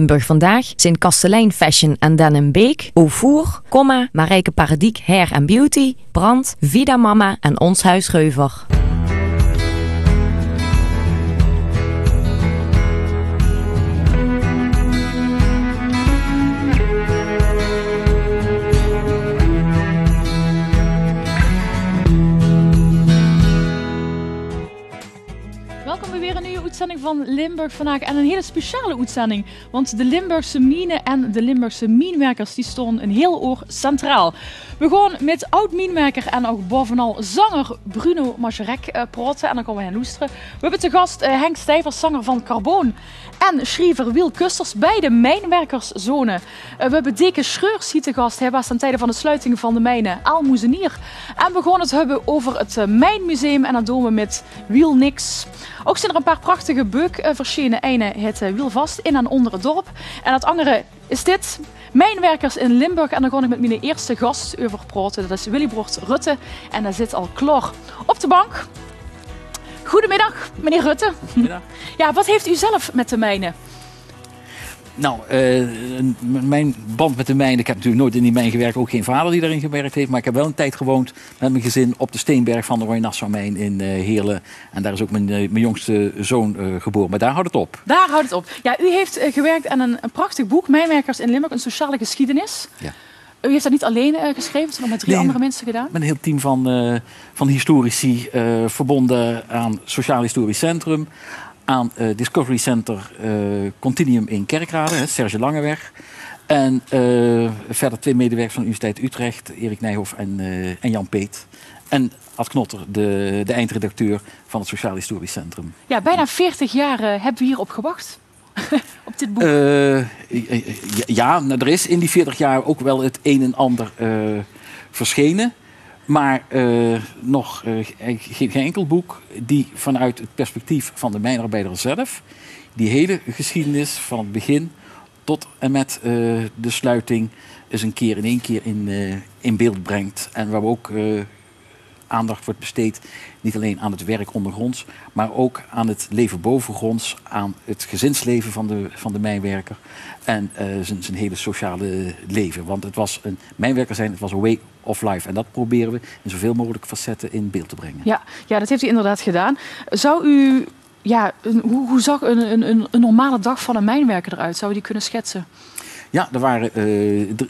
Limburg Vandaag zijn Kastelein Fashion en Den Beek, Auvour, Comma, Marijke Paradiek Hair and Beauty, Brand, Vida Mama en Ons Huis Reuver. Welkom bij weer een nieuwe uitzending van Limburg Vandaag en een hele speciale uitzending, want de Limburgse mine en de Limburgse mijnwerkers die stonden een heel oor centraal. We gaan met oud-mijnwerker en ook bovenal zanger Bruno Majerek praten en dan komen we hen luisteren. We hebben te gast Henk Stijvers, zanger van Carboon, en schrijver Wiel Kusters, beide mijnwerkerszonen. We hebben Deke Schreurs hier te gast. Hij was ten tijde van de sluiting van de mijnen Aalmoezenier. En we gaan het hebben over het Mijnmuseum en dat doen we met Wiel Nix. Ook zijn er een paar prachtige beuk verschenen. Ene het Wiel Vast in en onder het dorp. En het andere is dit. Mijnwerkers in Limburg. En dan ga ik met mijn eerste gast over praten. Dat is Willybrocht Rutte. En hij zit al klaar op de bank. Goedemiddag, meneer Rutte. Goedemiddag. Ja, wat heeft u zelf met de mijnen? Nou, mijn band met de mijn, ik heb natuurlijk nooit in die mijn gewerkt, ook geen vader die daarin gewerkt heeft, maar ik heb wel een tijd gewoond met mijn gezin op de Steenberg van de Roy-Nassau-mijn in Heerlen. En daar is ook mijn jongste zoon geboren, maar daar houdt het op. Daar houdt het op. Ja, u heeft gewerkt aan een prachtig boek, Mijnwerkers in Limburg, een sociale geschiedenis. Ja. U heeft dat niet alleen geschreven, het nog met 3 andere mensen gedaan? Met een heel team van historici verbonden aan het Sociaal Historisch Centrum, aan Discovery Center Continuum in Kerkrade, Serge Langeweg. En verder 2 medewerkers van de Universiteit Utrecht, Erik Nijhoff en Jan Peet. En Ad Knotter, de eindredacteur van het Sociaal Historisch Centrum. Ja, bijna 40 jaar hebben we hierop gewacht. Op dit boek. Ja, nou, er is in die 40 jaar ook wel het een en ander verschenen. Maar nog geen enkel boek die vanuit het perspectief van de mijnarbeider zelf die hele geschiedenis van het begin tot en met de sluiting eens in één keer in beeld brengt. En waar we ook aandacht wordt besteed niet alleen aan het werk ondergronds, maar ook aan het leven bovengronds, aan het gezinsleven van de mijnwerker en zijn hele sociale leven. Want het was een mijnwerker zijn, het was een way of life. En dat proberen we in zoveel mogelijk facetten in beeld te brengen. Ja, dat heeft u inderdaad gedaan. Zou u, hoe zag een normale dag van een mijnwerker eruit? Zou u die kunnen schetsen? Ja, er waren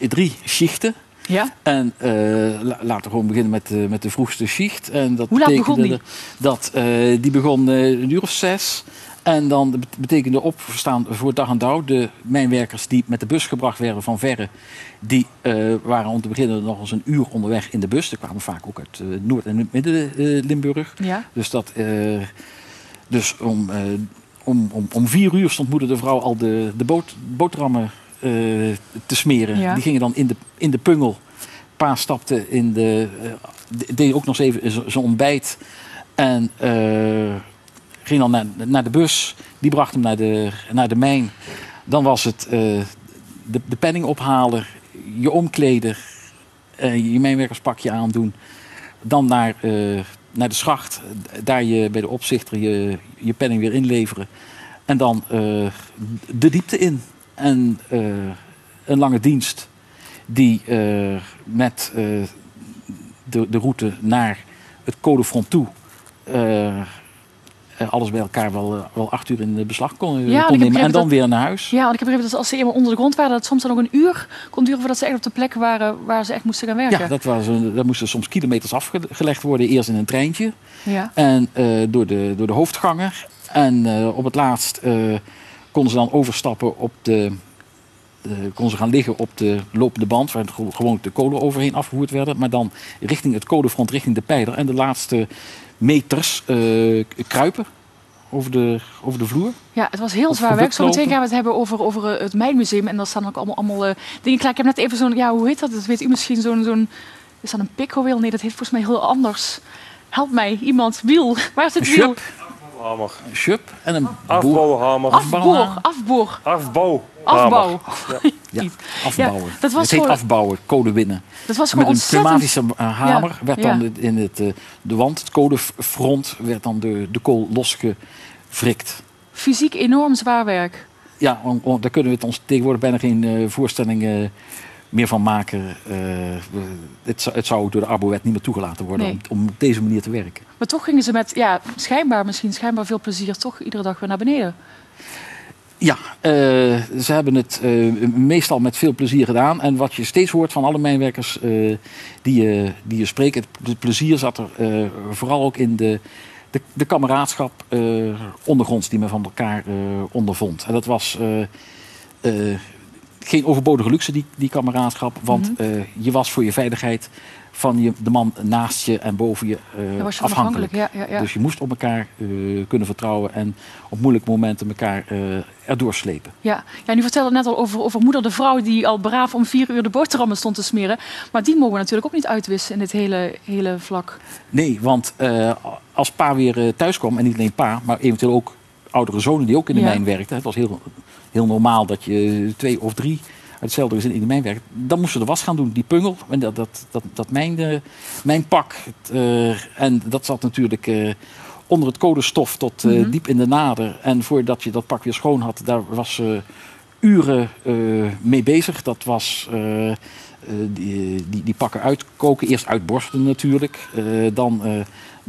3 schichten. Ja? En laten we gewoon beginnen met de vroegste schicht. En dat hoe laat begon die? Die begon 6:00. En dan betekende opstaan voor dag en dauw. De mijnwerkers die met de bus gebracht werden van verre, die waren om te beginnen nog eens 1 uur onderweg in de bus. Die kwamen vaak ook uit Noord- en Midden-Limburg. Ja. Dus om 4:00 stond moeder de vrouw al de boterhammen te smeren. Ja. Die gingen dan in de pungel. Pa stapte deed ook nog eens even zijn ontbijt. En ging dan naar de bus. Die bracht hem naar de mijn. Dan was het de penning ophalen, je omkleden, je mijnwerkerspakje aandoen. Dan naar de schacht. Daar bij de opzichter je penning weer inleveren. En dan de diepte in. En een lange dienst die met de route naar het Codefront toe alles bij elkaar wel 8 uur in beslag kon nemen en dan weer naar huis. Ja, want ik heb begrepen dat als ze eenmaal onder de grond waren, dat het soms dan nog 1 uur kon duren voordat ze echt op de plek waren waar ze echt moesten gaan werken. Ja, dat moesten soms kilometers afgelegd worden, eerst in een treintje. Ja. En door de hoofdganger. En op het laatst konden ze dan overstappen konden ze gaan liggen op de lopende band, waar gewoon de kolen overheen afgevoerd werden. Maar dan richting het codefront, richting de pijler. En de laatste meters kruipen over de vloer. Ja, het was heel zwaar werk. Zometeen gaan we het hebben over het Mijnmuseum. En daar staan ook allemaal dingen klaar. Ik heb net even hoe heet dat? Dat weet u misschien, is dat een pikkelwiel? Nee, dat heet volgens mij heel anders. Help mij, iemand. Wiel. Waar is het wiel? Afbouwhamer. Een schup en een afbouwhamer. Afbouw. Ja, afbouwen. Ja, dat was het heet afbouwen, code winnen. Dat was gewoon met een pneumatische hamer werd dan in de wand, het codefront, werd dan de kool losgevrikt. Fysiek enorm zwaar werk. Ja, daar kunnen we ons tegenwoordig bijna geen voorstelling meer van maken. Het zou door de Arbowet niet meer toegelaten worden om op deze manier te werken. Maar toch gingen ze met schijnbaar veel plezier toch iedere dag weer naar beneden. Ja, ze hebben het meestal met veel plezier gedaan. En wat je steeds hoort van alle mijnwerkers die je spreekt, het plezier zat er vooral ook in de kameraadschap ondergronds die men van elkaar ondervond. En dat was geen overbodige luxe, die kameraadschap. Want je was voor je veiligheid van de man naast je en boven je afhankelijk. Ja. Dus je moest op elkaar kunnen vertrouwen en op moeilijke momenten elkaar erdoor slepen. Ja, nu vertelde net al over moeder de vrouw die al braaf om 4 uur de boterhammen stond te smeren. Maar die mogen we natuurlijk ook niet uitwissen in dit hele vlak. Nee, want als pa weer thuis kwam, en niet alleen pa, maar eventueel ook oudere zonen die ook in de mijn werkten. Het was heel normaal dat je 2 of 3 uit hetzelfde gezin in de mijn werkten. Dan moesten ze de was gaan doen, die pungel. En dat mijn pak. En dat zat natuurlijk onder het kolenstof tot diep in de nader. En voordat je dat pak weer schoon had, daar was uren mee bezig. Dat was die pakken uitkoken. Eerst uitborsten natuurlijk.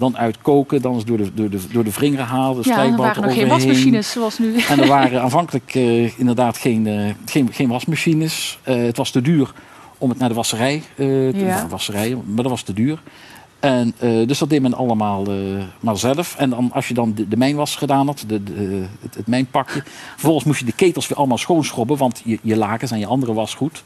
Dan uitkoken, dan is door de wringeren halen. Ja, er waren nog geen wasmachines zoals nu. En er waren aanvankelijk inderdaad geen wasmachines. Het was te duur om het naar de wasserij maar dat was te duur. En, dus dat deed men allemaal maar zelf. En dan, als je dan de mijnwas gedaan had, het mijnpakje, vervolgens moest je de ketels weer allemaal schoonschrobben, want je lakens en je andere wasgoed,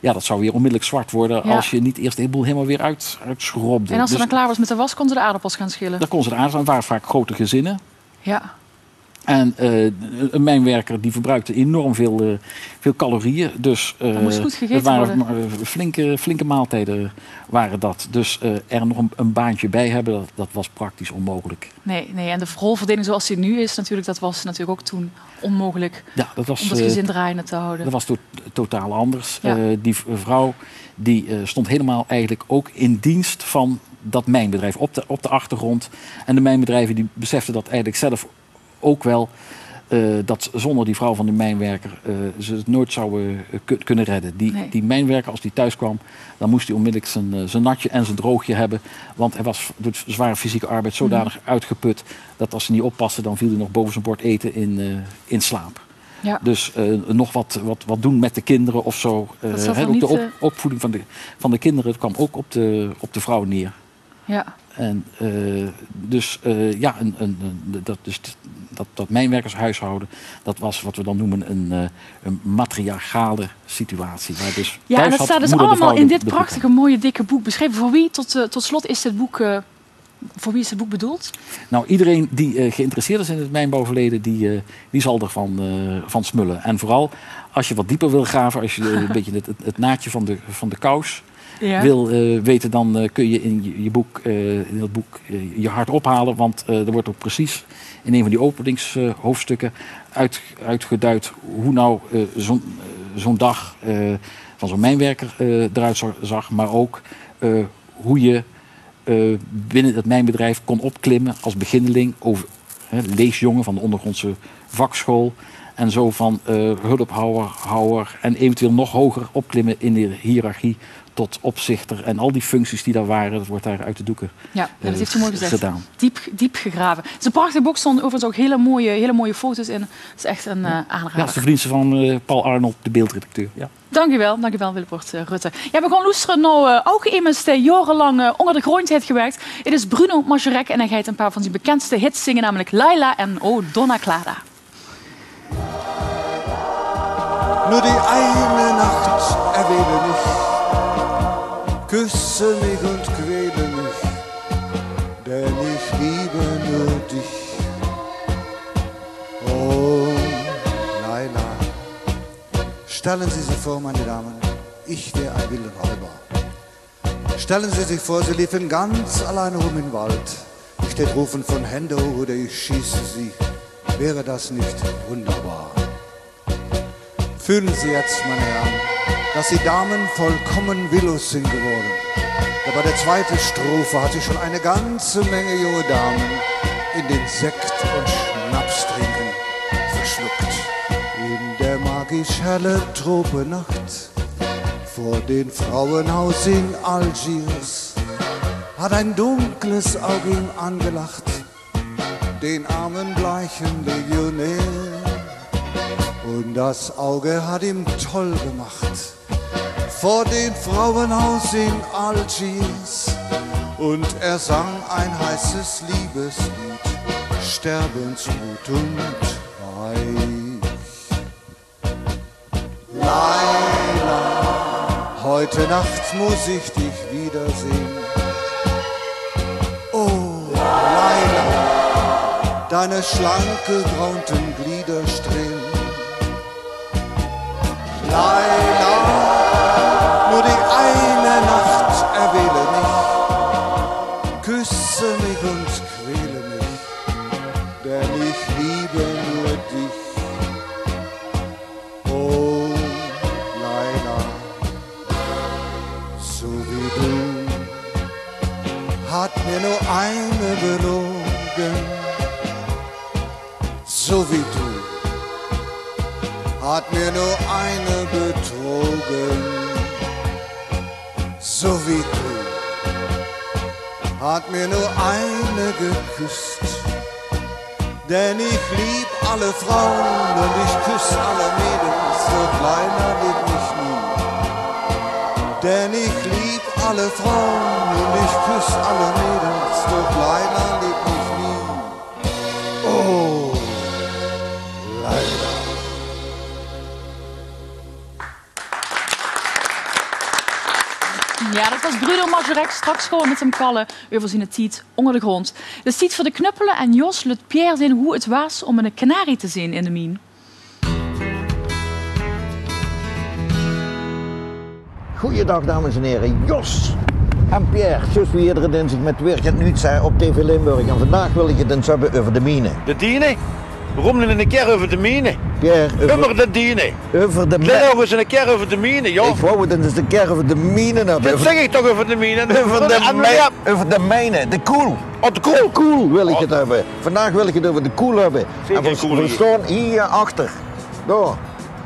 ja, dat zou weer onmiddellijk zwart worden als je niet eerst de boel helemaal weer uitschrobde. En als ze dan klaar was met de was, kon ze de aardappels gaan schillen? Dan kon ze de aardappels. Het waren vaak grote gezinnen. Ja. En een mijnwerker die verbruikte enorm veel calorieën. Dus dat moest goed gegeten worden. Flinke maaltijden waren dat. Dus er nog een baantje bij hebben, dat was praktisch onmogelijk. Nee, en de rolverdeling zoals die nu is, dat was natuurlijk ook toen onmogelijk om dat gezin draaiende te houden. Dat was totaal anders. Ja. Die vrouw die stond helemaal eigenlijk ook in dienst van dat mijnbedrijf op de achtergrond. En de mijnbedrijven die beseften dat eigenlijk zelf ook wel, dat zonder die vrouw van de mijnwerker ze het nooit zouden kunnen redden. Die mijnwerker, als die thuis kwam, dan moest hij onmiddellijk zijn natje en zijn droogje hebben. Want hij was door zware fysieke arbeid zodanig uitgeput dat als ze niet oppassen, dan viel hij nog boven zijn bord eten in slaap. Ja. Dus nog wat doen met de kinderen of zo. Ook de opvoeding van de kinderen kwam ook op de vrouw neer. Ja. En dat mijnwerkershuishouden, dat was wat we dan noemen een matriarchale situatie. Waar dus en dat staat dus allemaal in dit prachtige, mooie, dikke boek beschreven. Voor wie, tot slot, is dit boek, voor wie is het boek bedoeld? Nou, iedereen die geïnteresseerd is in het mijnbouwverleden, die zal ervan van smullen. En vooral als je wat dieper wil graven, als je een beetje het naadje van de kous wil weten, dan kun je in dat boek je hart ophalen. Want er wordt ook precies in een van die openingshoofdstukken uitgeduid hoe nou zo'n dag van zo'n mijnwerker eruit zag. Maar ook hoe je binnen het mijnbedrijf kon opklimmen als beginneling, leesjongen van de ondergrondse vakschool. En zo van hulphouwer en eventueel nog hoger opklimmen in de hiërarchie tot opzichter. En al die functies die daar waren, dat wordt daar uit de doeken dat heeft u mooi gezegd. Gedaan. Diep gegraven. Het is een prachtige boek, stonden overigens ook hele mooie foto's in. Het is echt een aanrader. Ja, dat is de vriendin van Paul Arnold, de beeldredacteur. Ja. Dankjewel Willebert Rutte. Ja, we gaan luisteren naar ook iemand die jarenlang onder de grond heeft gewerkt. Het is Bruno Majorek en hij gaat een paar van zijn bekendste hits zingen, namelijk Laila en O Donna Clara. Nur die eine Nacht erwähle mich, küsse mich und quäle mich, denn ich liebe nur dich. Oh, Laila. Stellen Sie sich vor, meine Damen, ich wäre ein wilder Räuber. Stellen Sie sich vor, Sie liefen ganz alleine rum im Wald. Ich tät rufen von Hände hoch oder ich schieße Sie. Wäre das nicht wunderbar? Fühlen Sie jetzt, meine Herren, dass die Damen vollkommen willos sind geworden. Ja, bei der zweiten Strophe hat sich schon eine ganze Menge junge Damen in den Sekt und Schnaps trinken verschluckt. magisch helle Tropennacht. Vor dem Frauenhaus in Algiers hat ein dunkles Auge ihm angelacht, den armen bleichen Legionär. Und das Auge hat ihm toll gemacht, vor dem Frauenhaus in Algiers. Und er sang ein heißes Liebeslied, Sterbensmut und reich. Laila, heute Nacht muss ich dich wiedersehen. Oh, Laila, deine schlanke, braunten Glieder strählen. Laila, nur die eine Nacht erwähle mich, küsse mich und quäle mich, denn ich liebe nur dich. Oh, Laila, so wie du, hat mir nur eine belogen, so wie du. Hat mir nur eine betrogen, so wie du. Hat mir nur eine geküsst, denn ich lieb alle Frauen und ich küss alle Mädels, so kleiner liebt mich nie. Denn ich lieb alle Frauen und ich küss alle Mädels, so kleiner liebt mich nie. Oh, leider. Ja, dat was Bruno Majorek straks gewoon met zijn kallen over zijn tiet onder de grond. De tiet voor de knuppelen en Jos laat Pierre zien hoe het was om een kanarie te zien in de mine. Goeiedag dames en heren, Jos en Pierre, zoals we iedere dinsdag met Weerkant Nieuws zijn op TV Limburg. En vandaag wil ik het eens hebben over de mine. De dienen? Waarom niet een keer over de mine? Pierre, over de dienen. Over de mine. Let over eens een keer over de mine, joh. Ik wou het eens een keer over de mine hebben. Dat zeg ik toch over de mine? Over de mijnen, de koel. Oh, de koel? Koel wil ik het hebben. Vandaag wil ik het over de koel hebben. Zeker en we staan hier achter. Daar.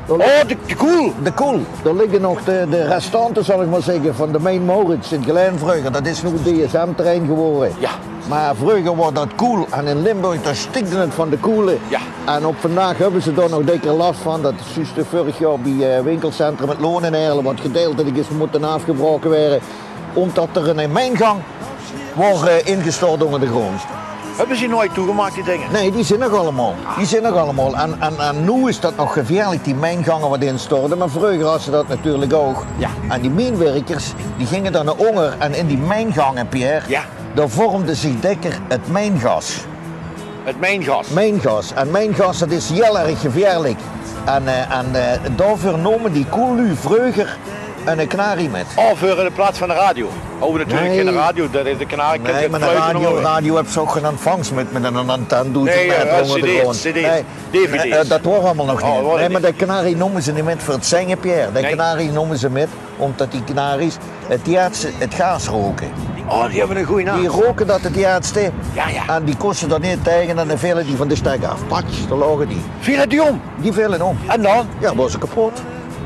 Oh, de koel. De koel. Daar liggen nog de restanten, zal ik maar zeggen, van de Mijn Maurits in Gelijnvruger. Dat is nu DSM-terrein geworden. Ja. Maar vroeger was dat koel en in Limburg daar stikte het van de koelen. Ja. En op vandaag hebben ze daar nog dikker last van. Dat is juist vorig jaar bij winkelcentrum met Loon en Erlen wat gedeeltelijk is moeten afgebroken worden. Omdat er een mijngang wordt ingestort onder de grond. Hebben ze nooit toegemaakt, die dingen? Nee, die zijn nog allemaal. Die zijn nog allemaal. En nu is dat nog gevaarlijk, die mijngangen wat instorten. Maar vroeger hadden ze dat natuurlijk ook. Ja. En die mijnwerkers, die gingen dan naar Onger. En in die mijngangen, Pierre, ja. daar vormde zich dikker het mijngas. Het mijngas? Mijngas. En mijngas, dat is heel erg gevaarlijk. En daarvoor noemen die koelu vroeger een kanarie met. Oh, voor in de plaats van de radio? Oh, natuurlijk geen radio, dat is de kanarie. Nee, maar de radio heb je ook geen ontvangst met een antenne. Nee, cd's, dvd's. Dat hoort allemaal nog niet. Oh, nee, maar de kanarie noemen ze niet met voor het zingen, Pierre. De kanarie noemen ze met, omdat die kanaries het gas roken. Oh, die hebben een goede naam. Die roken dat het jaarste. Ja, ja. En die kosten dat niet tegen en dan vielen die van de stek af. Patsch, daar lagen die. Vielen die om? Die vielen om. En dan? Ja, was ze kapot.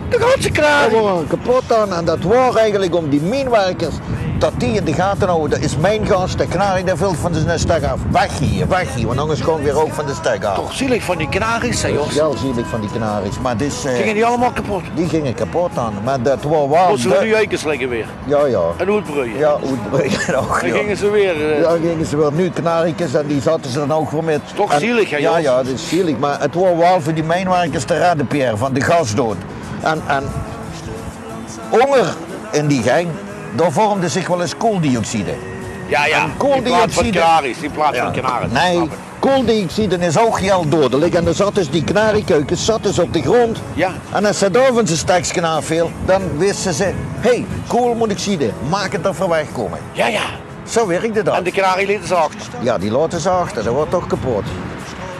De ganse kanarie? Die waren kapot dan en dat was eigenlijk om die mijnwerkers, dat die in de gaten houden. Dat is mijn gas, de kanarie daar vult van de stek af. Weg hier, want anders gewoon weer ook van de stek af. Toch zielig van die kanaries, hè, Jos? Ja, zielig van die kanaries, maar dus... Gingen die allemaal kapot? Die gingen kapot dan, maar dat was wel... Moesten we nu eikens liggen weer? Ja, ja. En hoedbreien? Ja, hoedbreien ook, Dan gingen ze weer... Ja, gingen ze weer. Nu kanariekjes en die zaten ze dan ook voor met. Toch zielig, hè, Jos? Ja, ja, dat is zielig, maar het was wel voor die mijnwerkers te redden, Pierre, van de gasdood. En honger in die gang, daar vormde zich wel eens kooldioxide. Ja, ja, in plaats van kanaries, in plaats van kanaries. Nee, kooldioxide is ook heel dodelijk en dan zat dus die kanariekeukens zat dus op de grond. Ja. En als ze daar van zijn stekje aanviel, dan wisten ze, hé, koolmonoxide, maak het er voor wegkomen. Ja, ja. Zo werkte dat. En de kanarie lieten ze achter? Ja, die laten ze achter, dat wordt toch kapot.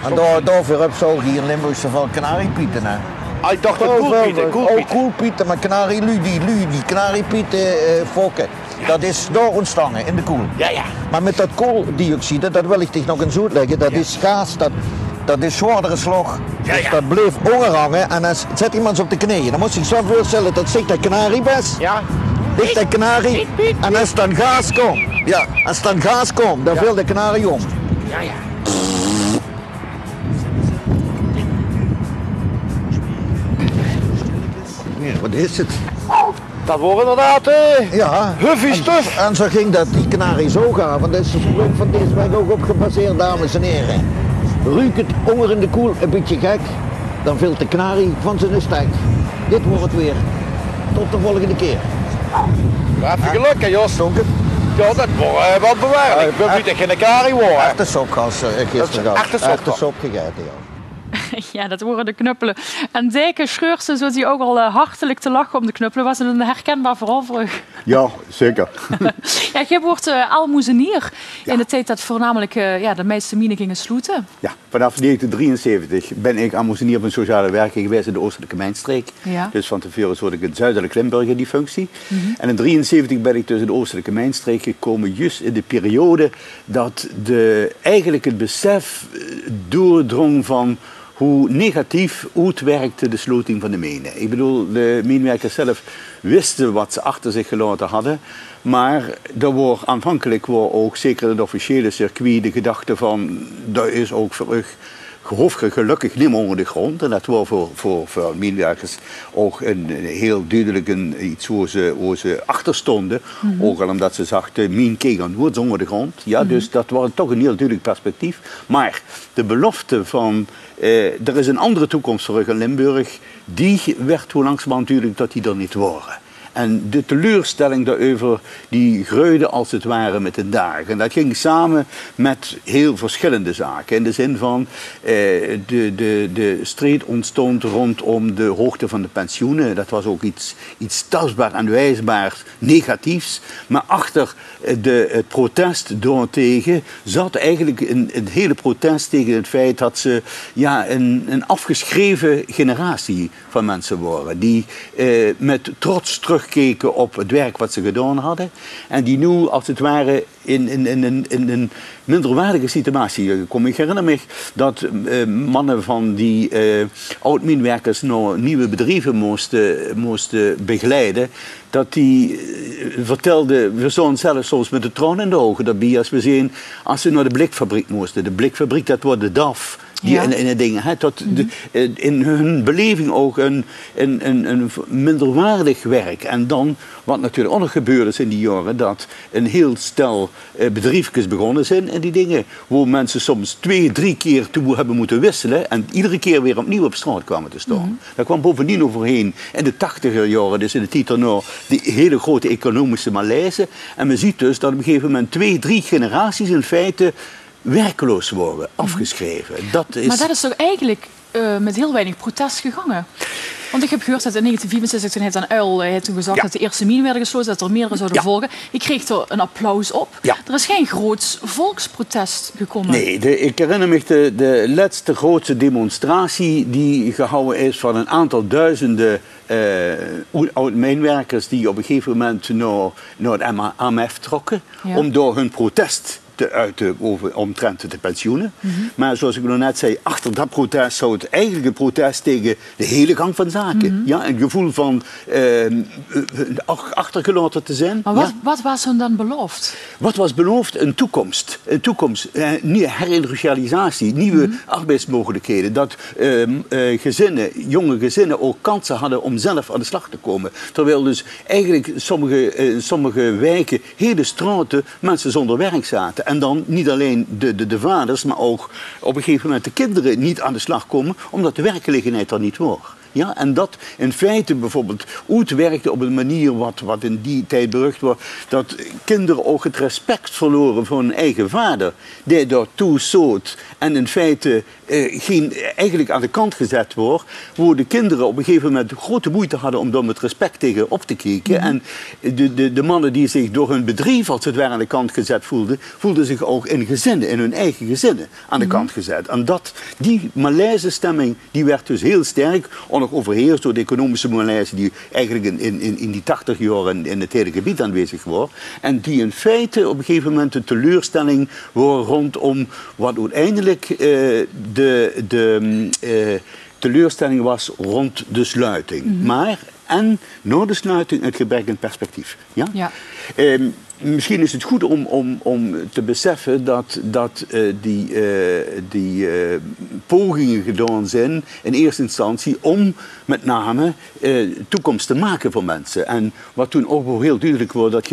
En daarvoor heb je ook hier in Limburg zoveel kanariepieten, hè. Ah, ik dacht koelpieten. Koelpieten, maar die kanariepieten fokken. Ja. Dat is door ontstangen in de koel. Ja, ja. Maar met dat kooldioxide, dat wil ik toch nog eens uitleggen, dat is gas dat dat is zwaardere slag. Dus dat bleef hangen en dan zet iemand op de knieën. Dan moest ik zo voorstellen dat zich de kanarie best. Ja. Ligt de kanarie en als dan gas komt, als dan gas komt, dan viel de kanarie om. Ja. Ja, wat is het? Dat wordt inderdaad huffy stuff. En zo ging dat die kanarie zo gaan, want dat is van deze weg ook op gebaseerd, dames en heren. Ruik het honger in de koel een beetje gek, dan viel de kanarie van zijn stek. Dit wordt het weer. Tot de volgende keer. Even geluk, hè, Jos. Donker. Ja, dat wordt wat bewaard. Ik wil niet tegen de kanarie worden. Echte sopgas gisteren gehad. Echte sop gegeten, ja. Ja, dat worden de knuppelen. En Dijke Schreursen, zo zie je ook al hartelijk te lachen om de knuppelen. Was het een herkenbaar verhaal voor u? Ja, zeker. Ja, jij wordt almoezenier in de tijd dat voornamelijk de meeste minen gingen sloeten. Ja, vanaf 1973 ben ik almoezenier van sociale werking geweest in de Oostelijke Mijnstreek. Ja. Dus van tevoren zat ik in Zuidelijk Limburg in die functie. En in 1973 ben ik dus in de Oostelijke Mijnstreek gekomen, juist in de periode dat eigenlijk het besef doordrong van hoe negatief uitwerkte de sloting van de mijnen. Ik bedoel, de mijnwerkers zelf wisten wat ze achter zich gelaten hadden. Maar er wordt aanvankelijk ook, zeker in het officiële circuit, de gedachte van, dat is ook voor u gelukkig niet meer onder de grond. En dat was voor mijnwerkers ook een heel duidelijk iets waar ze achter stonden. Ook al omdat ze zagen, mijn kegel wordt onder de grond. Ja, dus dat was toch een heel duidelijk perspectief. Maar de belofte van, er is een andere toekomst voor in Limburg, die werd hoe langzamerhand natuurlijk dat die er niet waren. En de teleurstelling daarover, die groeide als het ware met de dagen. En dat ging samen met heel verschillende zaken. In de zin van, de strijd ontstond rondom de hoogte van de pensioenen. Dat was ook iets tastbaar en wijsbaar negatiefs. Maar achter het protest daartegen zat eigenlijk een hele protest tegen het feit dat ze een afgeschreven generatie van mensen waren. Die met trots terugkeken op het werk wat ze gedaan hadden. En die nu als het ware in een minderwaardige situatie komen. Ik herinner me dat mannen van die oud-mijnwerkers naar nieuwe bedrijven moesten begeleiden. Dat die vertelde, we zagen zelfs soms met de tranen in de ogen daarbij als ze naar de blikfabriek moesten. De blikfabriek, dat wordt de DAF. Die in dingen, in hun beleving ook een minderwaardig werk. En dan, wat natuurlijk ook nog gebeurd is in die jaren, dat een heel stel bedrijfjes begonnen zijn en die dingen, waar mensen soms 2-3 keer toe hebben moeten wisselen en iedere keer weer opnieuw op straat kwamen te staan. Daar kwam bovendien overheen in de 80er jaren, dus in de tijd daarna, die hele grote economische malaise. En men ziet dus dat op een gegeven moment 2-3 generaties in feite werkloos worden, afgeschreven. Maar dat is toch eigenlijk met heel weinig protest gegangen? Want ik heb gehoord dat in 1964, toen heeft een uil toen gezegd dat de eerste minen werden gesloten, dat er meerdere zouden volgen. Ik kreeg er een applaus op. Ja. Er is geen groots volksprotest gekomen. Nee, ik herinner me de laatste grootste demonstratie die gehouden is van een aantal duizenden oud-mijnwerkers die op een gegeven moment naar het AMF trokken om door hun protest te uiten omtrent de pensioenen. Maar zoals ik nog net zei, achter dat protest zou het eigenlijk een protest tegen de hele gang van zaken. Ja, een gevoel van achtergelaten te zijn. Maar wat was hun dan beloofd? Wat was beloofd? Een toekomst. Nieuwe herindustrialisatie, nieuwe arbeidsmogelijkheden. Dat jonge gezinnen ook kansen hadden om zelf aan de slag te komen. Terwijl dus eigenlijk sommige wijken, hele straten, mensen zonder werk zaten. En dan niet alleen de vaders, maar ook op een gegeven moment de kinderen niet aan de slag komen, omdat de werkgelegenheid er niet was. Ja, en dat in feite bijvoorbeeld uitwerkte op een manier wat in die tijd berucht was, dat kinderen ook het respect verloren voor hun eigen vader, die daartoe zoot en in feite eigenlijk aan de kant gezet wordt, waar de kinderen op een gegeven moment grote moeite hadden om daar met respect tegen op te kijken. En de mannen die zich door hun bedrijf als het ware aan de kant gezet voelden zich ook in hun eigen gezinnen aan de kant gezet. En die malaise stemming die werd dus heel sterk, ook nog overheerst door de economische malaise die eigenlijk in die 80 jaar in het hele gebied aanwezig was. En die in feite op een gegeven moment een teleurstelling wordt rondom wat uiteindelijk de teleurstelling was rond de sluiting. Maar en na de sluiting het gebrek aan perspectief. Ja? Ja. Misschien is het goed om te beseffen dat die pogingen gedaan zijn in eerste instantie om met name toekomst te maken voor mensen. En wat toen ook heel duidelijk wordt, dat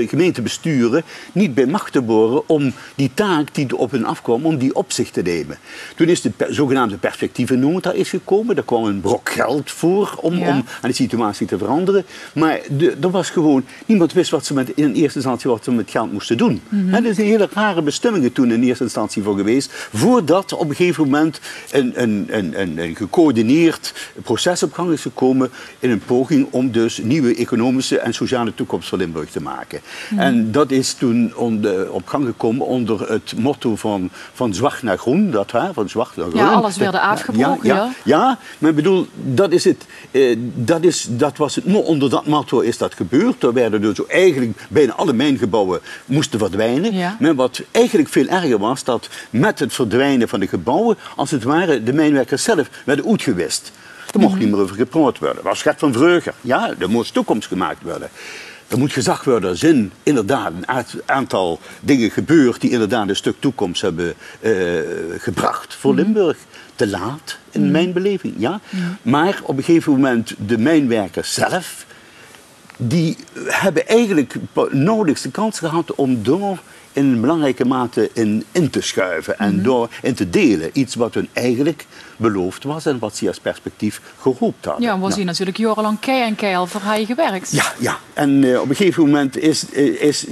gemeentebesturen niet bij macht worden om die taak die op hen afkwam, om die op zich te nemen. Toen is de zogenaamde perspectievennota is gekomen, daar kwam een brok geld voor om aan de situatie te veranderen. Maar er was gewoon, niemand wist wat ze in eerste instantie wat ze met geld moesten doen. Er is een hele rare bestemmingen toen in eerste instantie voor geweest, voordat op een gegeven moment een gecoördineerd proces op gang is gekomen in een poging om dus nieuwe economische en sociale toekomst voor Limburg te maken. En dat is toen op gang gekomen onder het motto van zwart naar groen. Van zwart naar groen. Ja, alles werd afgebroken. Ja, maar ik bedoel, dat was het. Onder dat motto is dat gebeurd. Er werden dus eigenlijk bijna alle mijngebouwen moesten verdwijnen. Ja. Maar wat eigenlijk veel erger was, dat met het verdwijnen van de gebouwen, als het ware, de mijnwerkers zelf werden uitgewist. Er mocht niet meer over gepraat worden. Dat was Gert van Vreugger. Ja, er moest toekomst gemaakt worden. Er moet gezag worden als in inderdaad een aantal dingen gebeurd die inderdaad een stuk toekomst hebben gebracht voor Limburg. Te laat, in mijn beleving. Ja? Maar op een gegeven moment de mijnwerkers zelf, die hebben eigenlijk nauwelijks de kans gehad om door in een belangrijke mate in te schuiven en door in te delen. Iets wat hun eigenlijk beloofd was en wat ze als perspectief gehoopt hadden. Ja, was hier natuurlijk jarenlang kei en keil voor hij gewerkt. Ja. En op een gegeven moment is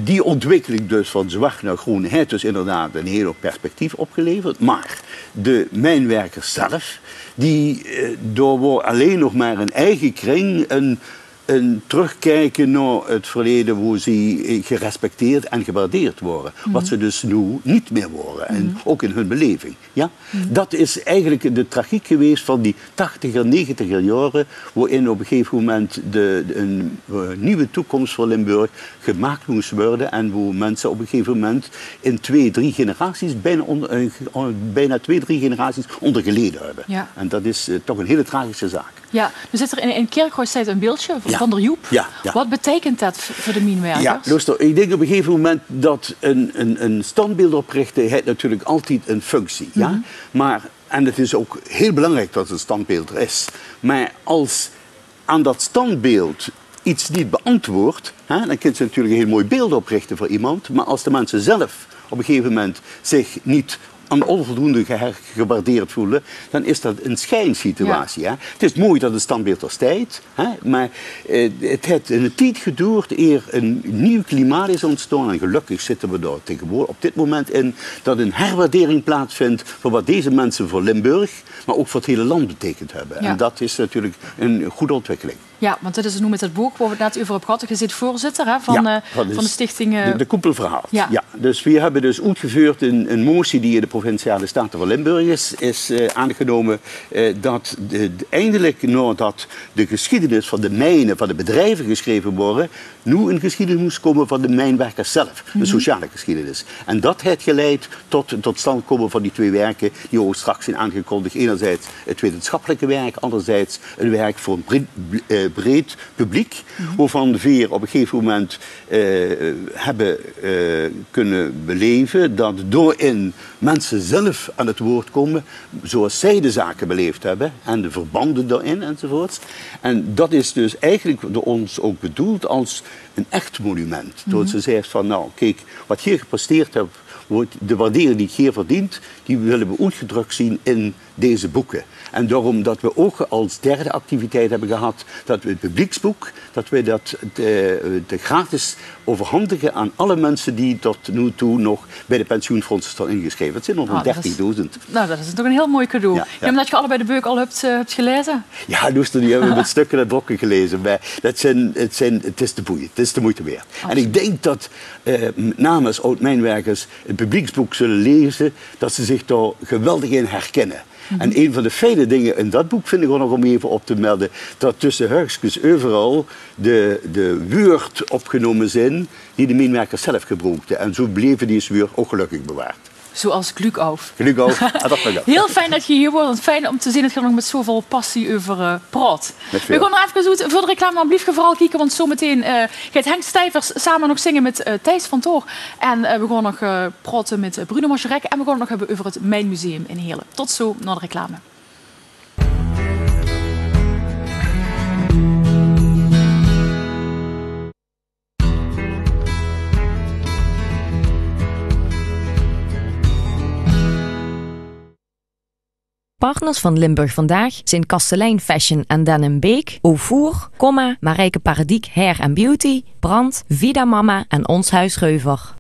die ontwikkeling dus van zwart naar groen heeft dus inderdaad een heel perspectief opgeleverd. Maar de mijnwerkers zelf, die door alleen nog maar een eigen kring een terugkijken naar het verleden hoe ze gerespecteerd en gewaardeerd worden. Wat ze dus nu niet meer worden. En ook in hun beleving. Ja? Dat is eigenlijk de tragiek geweest van die 80er, 90er jaren, waarin op een gegeven moment een nieuwe toekomst voor Limburg gemaakt moest worden en waar mensen op een gegeven moment in 2-3 generaties, bijna 2-3 generaties onder geleden hebben. Ja. En dat is toch een hele tragische zaak. Ja, nu zit er in Kerkhoorstijd een beeldje van der Joep. Ja. Wat betekent dat voor de mijnwerkers? Ja, luister, ik denk op een gegeven moment dat een standbeeld oprichten heeft natuurlijk altijd een functie. Ja? Maar, en het is ook heel belangrijk dat het een standbeeld er is. Maar als aan dat standbeeld iets niet beantwoordt, dan kun je natuurlijk een heel mooi beeld oprichten voor iemand. Maar als de mensen zelf op een gegeven moment zich niet onvoldoende gewaardeerd voelen, dan is dat een schijnsituatie. Ja. Het is mooi dat het standbeeld er staat, maar het heeft in de tijd geduurd eer een nieuw klimaat is ontstaan. En gelukkig zitten we daar tegenwoordig op dit moment in dat een herwaardering plaatsvindt voor wat deze mensen voor Limburg, maar ook voor het hele land betekend hebben. Ja. En dat is natuurlijk een goede ontwikkeling. Ja, want dit is nu met het boek waar we het net over hebben gehad. Je zit voorzitter van de stichting... De koepelverhaal. Ja. Dus we hebben dus uitgevoerd een motie die in de Provinciale Staten van Limburg is aangenomen. Dat eindelijk nadat de geschiedenis van de mijnen, van de bedrijven geschreven worden, nu een geschiedenis moest komen van de mijnwerkers zelf. Een sociale geschiedenis. En dat heeft geleid tot stand komen van die 2 werken die ook straks zijn aangekondigd. Enerzijds het wetenschappelijke werk, anderzijds een werk voor een breed publiek, waarvan we op een gegeven moment hebben kunnen beleven dat doorin mensen zelf aan het woord komen, zoals zij de zaken beleefd hebben en de verbanden daarin enzovoorts. En dat is dus eigenlijk door ons ook bedoeld als een echt monument. Door ze zegt van, nou kijk, wat je gepresteerd hebt, de waardering die je verdient, die willen we uitgedrukt zien in deze boeken. En daarom dat we ook als derde activiteit hebben gehad, dat we het publieksboek, dat we dat gratis overhandigen aan alle mensen die tot nu toe nog bij de pensioenfondsen staan ingeschreven. Het zijn nog 30.000. Nou, dat is toch een heel mooi cadeau. Ja. Ja. Omdat je allebei de boek al hebt gelezen? Ja, luister, die hebben we met stukken en brokken gelezen. Maar het is te boeiend, het is de moeite waard. En ik denk dat namens oud-mijnwerkers het publieksboek zullen lezen, dat ze zich daar geweldig in herkennen. En een van de fijne dingen in dat boek vind ik ook nog om even op te melden, dat tussen Hurkskes overal de woord opgenomen zijn die de mijnwerkers zelf gebruikten. En zo bleven die woord ook gelukkig bewaard. Zoals Glückauf. Glückauf, dat heel fijn dat je hier wordt. Fijn om te zien dat je er nog met zoveel passie over praat. We gaan nog even voor de reclame, maar blijf vooral kijken, want zometeen gaat Henk Stijvers samen nog zingen met Thijs van Toor. En we gaan nog praten met Bruno Mascherek en we gaan het nog hebben over het Mijnmuseum in Heerlen. Tot zo, na de reclame. Partners van Limburg Vandaag zijn Kastelein Fashion en Den Beek, Auvoer, Marijke Paradiek Hair & Beauty, Brand, Vida Mama en Ons Huis Reuver.